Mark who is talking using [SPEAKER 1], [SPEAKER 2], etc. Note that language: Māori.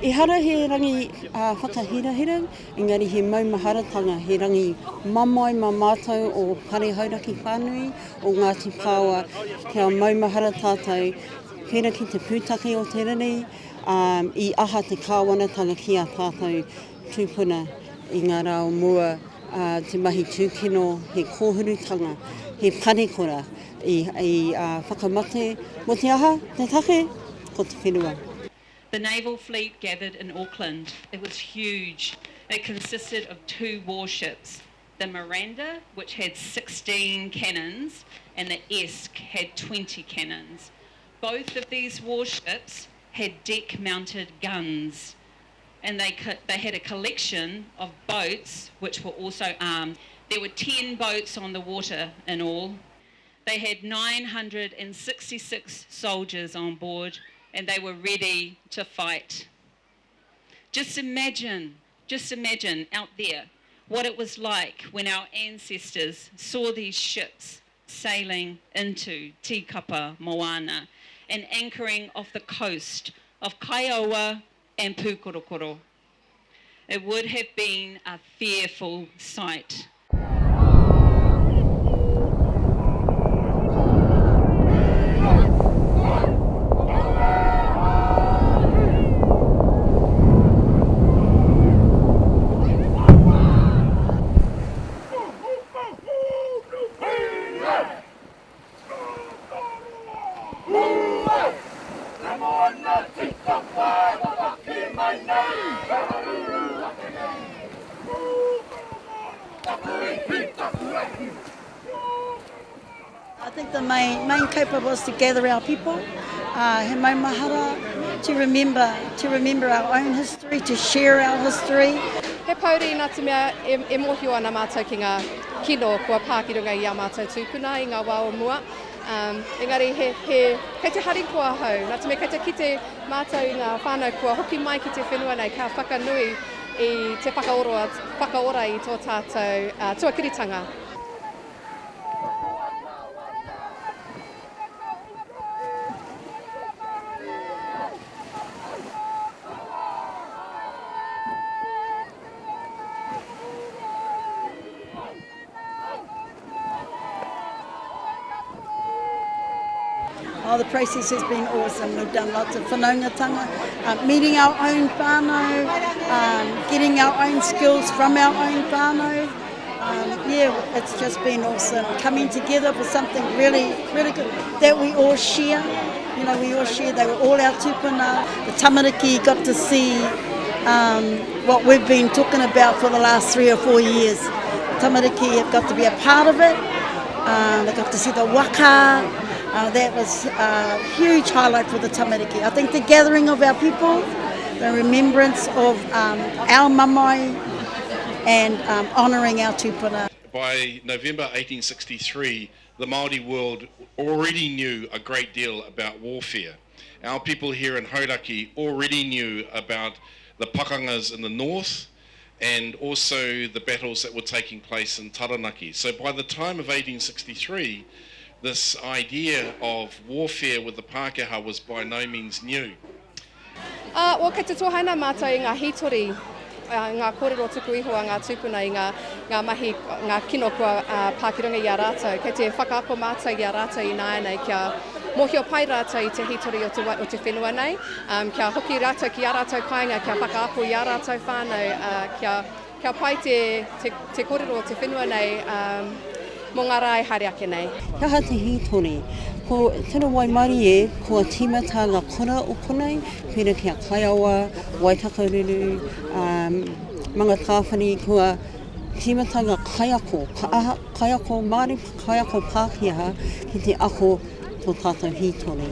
[SPEAKER 1] I hara he rangi whakahirahira, engari he maumaharatanga, he rangi mamai ma mātou o Pare Hauraki whānui, o Ngāti Pāoa, kia maumahara tātou, pēra ki te pūtake o te rere, I aha te kāwanatanga ki a tātou tūpuna I ngā rao mua, te mahi tūkino, he kōhurutanga, he parekora, I whakamate, mo te aha, te take, ko te whenua.
[SPEAKER 2] The naval fleet gathered in Auckland. It was huge. It consisted of 2 warships, the Miranda, which had 16 cannons, and the Esk had 20 cannons. Both of these warships had deck-mounted guns, and they had a collection of boats which were also armed. There were 10 boats on the water in all. They had 966 soldiers on board, and they were ready to fight. Just imagine out there what it was like when our ancestors saw these ships sailing into Tikapa Moana and anchoring off the coast of Kaiowa and Pūkorokoro. It would have been a fearful sight.
[SPEAKER 1] I think the main kaupapa was to gather our people, he maumahara, to remember our own history, to share our history.
[SPEAKER 3] He pauri nā te mea e mohio ana mātou ki ngā kino kua pākirunga I a mātou tūpuna I ngā wā o mua. Engari kei te harikoa hau, nā te mea kei te kite mātou I ngā whānau kua hoki mai ki te whenua nei ka whakanui I te whakaora I tō tātou tuakiritanga.
[SPEAKER 1] Oh, the process has been awesome. We've done lots of whanaungatanga, meeting our own whānau, getting our own skills from our own whānau. Yeah, it's just been awesome. Coming together for something really, really good that we all share. You know, we all share. They were all our tūpuna. The tamariki got to see what we've been talking about for the last 3 or 4 years. Tamariki have got to be a part of it. They got to see the waka. That was a huge highlight for the tamariki. I think the gathering of our people, the remembrance of our mamai and honouring our tūpuna.
[SPEAKER 4] By November 1863, the Māori world already knew a great deal about warfare. Our people here in Hauraki already knew about the pakangas in the north and also the battles that were taking place in Taranaki. So by the time of 1863, this idea of warfare with the Pākehā was by no means new.
[SPEAKER 3] Well, kei te tōhaina mātou I ngā hitori, ngā kōrero tuku iho a ngā tūpuna I ngā mahi, ngā kino kua pākirunga I a rātou. Kei te whakaako mātou I a rātou I nāia nei kia mohio pai rātou I te hitori o te whenua nei. Kia hoki rātou ki a rātou kāinga, kia whakaako I a rātou whānau, kia pai te kōrero o te whenua nei, mō ngā rā haere ake nei.
[SPEAKER 1] Kaha te hitori, ko tēnā waimari e, kua tīmata ngā kora o konei, pēra kia Kaiowa, Waikato ruru, manga tāwhani, kua tīmata ngā kaiako, kaiako Māori, kaiako Pākehā, ki te ako tō tātou hitori.